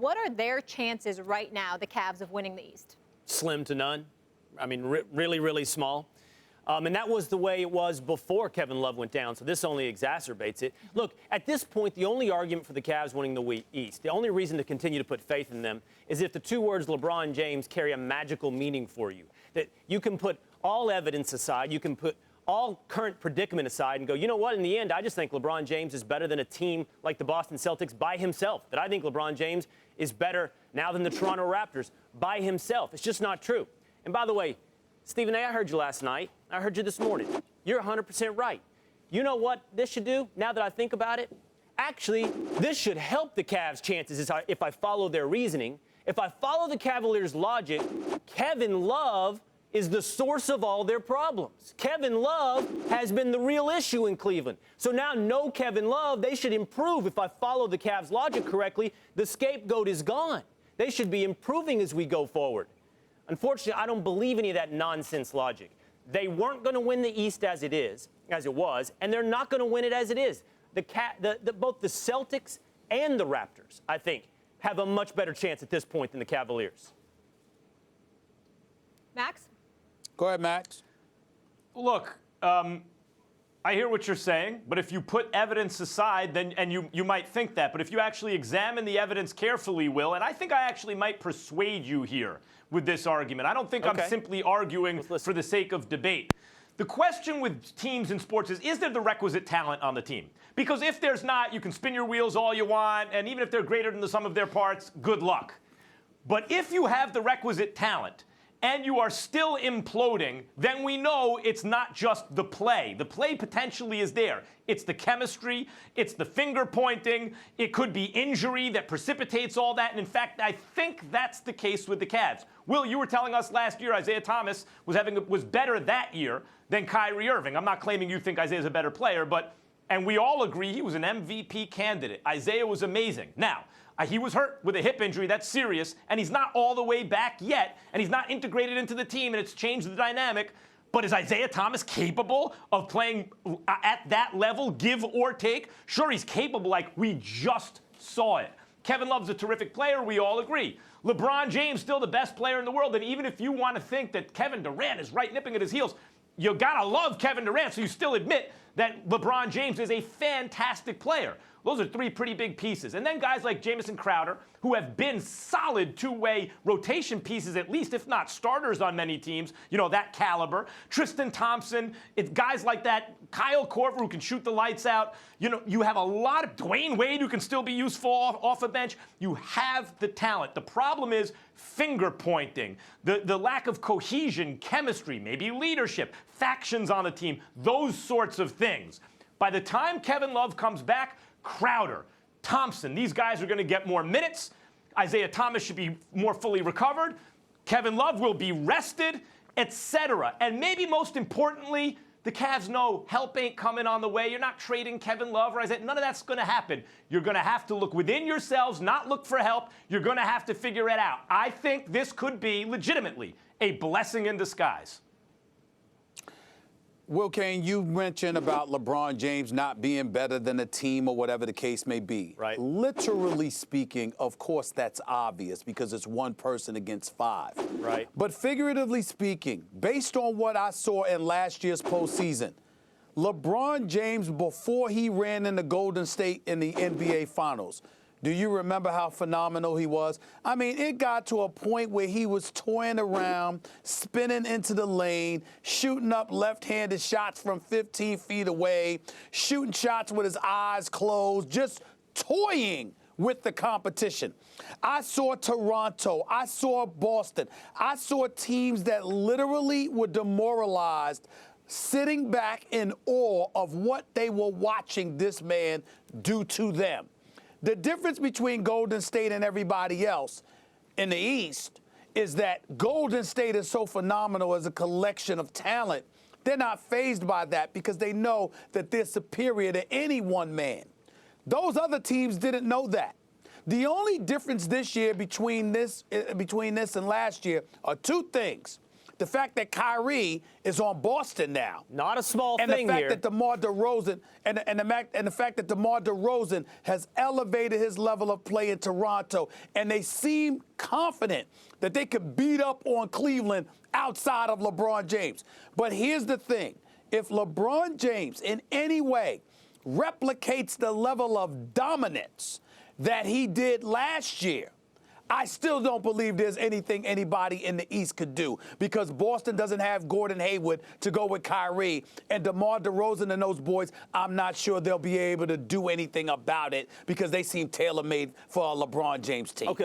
What are their chances right now, the Cavs, of winning the East? Slim to none. I mean, really, really small. And that was the way it was before Kevin Love went down, so this only exacerbates it. Look, at this point, the only argument for the Cavs winning the East, the only reason to continue to put faith in them is if the two words LeBron James carry a magical meaning for you. That you can put all evidence aside, you can put all current predicament aside and go, you know what, in the end, I just think LeBron James is better than a team like the Boston Celtics by himself. That I think LeBron James is better now than the Toronto Raptors by himself. It's just not true. And by the way, Stephen A., I heard you last night. I heard you this morning. You're 100% right. You know what this should do, now that I think about it? Actually, this should help the Cavs' chances if I follow their reasoning. If I follow the Cavaliers' logic, Kevin Love is the source of all their problems. Kevin Love has been the real issue in Cleveland. So now no Kevin Love, they should improve. If I follow the Cavs' logic correctly, the scapegoat is gone. They should be improving as we go forward. Unfortunately, I don't believe any of that nonsense logic. They weren't going to win the East as it was, and they're not going to win it as it is. Both the Celtics and the Raptors, I think, have a much better chance at this point than the Cavaliers. Max? Go ahead, Max. Look, I hear what you're saying, but if you put evidence aside, then you might think that. But if you actually examine the evidence carefully, Will, and I think I actually might persuade you here with this argument. I don't think I'm simply arguing for the sake of debate. The question with teams in sports is there the requisite talent on the team? Because if there's not, you can spin your wheels all you want, and even if they're greater than the sum of their parts, good luck. But if you have the requisite talent, and you are still imploding, then we know it's not just the play. The play potentially is there. It's the chemistry, it's the finger pointing, it could be injury that precipitates all that, and in fact, I think that's the case with the Cavs. Will, you were telling us last year Isaiah Thomas was better that year than Kyrie Irving. I'm not claiming you think Isaiah's a better player, and we all agree he was an MVP candidate. Isaiah was amazing. Now, he was hurt with a hip injury. That's serious. And he's not all the way back yet. And he's not integrated into the team. And it's changed the dynamic. But is Isaiah Thomas capable of playing at that level, give or take? Sure, he's capable. Like, we just saw it. Kevin Love's a terrific player. We all agree. LeBron James, still the best player in the world. And even if you want to think that Kevin Durant is right nipping at his heels, you got to love Kevin Durant. So you still admit that LeBron James is a fantastic player. Those are three pretty big pieces. And then guys like Jamison Crowder, who have been solid two-way rotation pieces, at least, if not starters on many teams, you know, that caliber. Tristan Thompson, it's guys like that. Kyle Korver, who can shoot the lights out. You know, you have a lot of Dwayne Wade, who can still be useful off a bench. You have the talent. The problem is finger pointing, the lack of cohesion, chemistry, maybe leadership, factions on the team, those sorts of things. By the time Kevin Love comes back, Crowder, Thompson, these guys are going to get more minutes. Isaiah Thomas should be more fully recovered. Kevin Love will be rested, etc. And maybe most importantly, the Cavs know help ain't coming on the way. You're not trading Kevin Love or Isaiah. None of that's going to happen. You're going to have to look within yourselves, not look for help. You're going to have to figure it out. I think this could be legitimately a blessing in disguise. Will Cain, you mentioned about LeBron James not being better than a team or whatever the case may be. Right. Literally speaking, of course, that's obvious because it's one person against five. Right. But figuratively speaking, based on what I saw in last year's postseason, LeBron James, before he ran into Golden State in the NBA Finals, do you remember how phenomenal he was? I mean, it got to a point where he was toying around, spinning into the lane, shooting up left-handed shots from 15 feet away, shooting shots with his eyes closed, just toying with the competition. I saw Toronto. I saw Boston. I saw teams that literally were demoralized, sitting back in awe of what they were watching this man do to them. The difference between Golden State and everybody else in the East is that Golden State is so phenomenal as a collection of talent. They're not fazed by that because they know that they're superior to any one man. Those other teams didn't know that. The only difference this year between this and last year are two things. the fact that Kyrie is on Boston now. Not a small And thing the fact here. that DeMar DeRozan and the fact that DeMar DeRozan has elevated his level of play in Toronto, and they seem confident that they could beat up on Cleveland outside of LeBron James. But here's the thing. If LeBron James in any way replicates the level of dominance that he did last year, I still don't believe there's anything anybody in the East could do, because Boston doesn't have Gordon Hayward to go with Kyrie, and DeMar DeRozan and those boys, I'm not sure they'll be able to do anything about it because they seem tailor-made for a LeBron James team. Okay.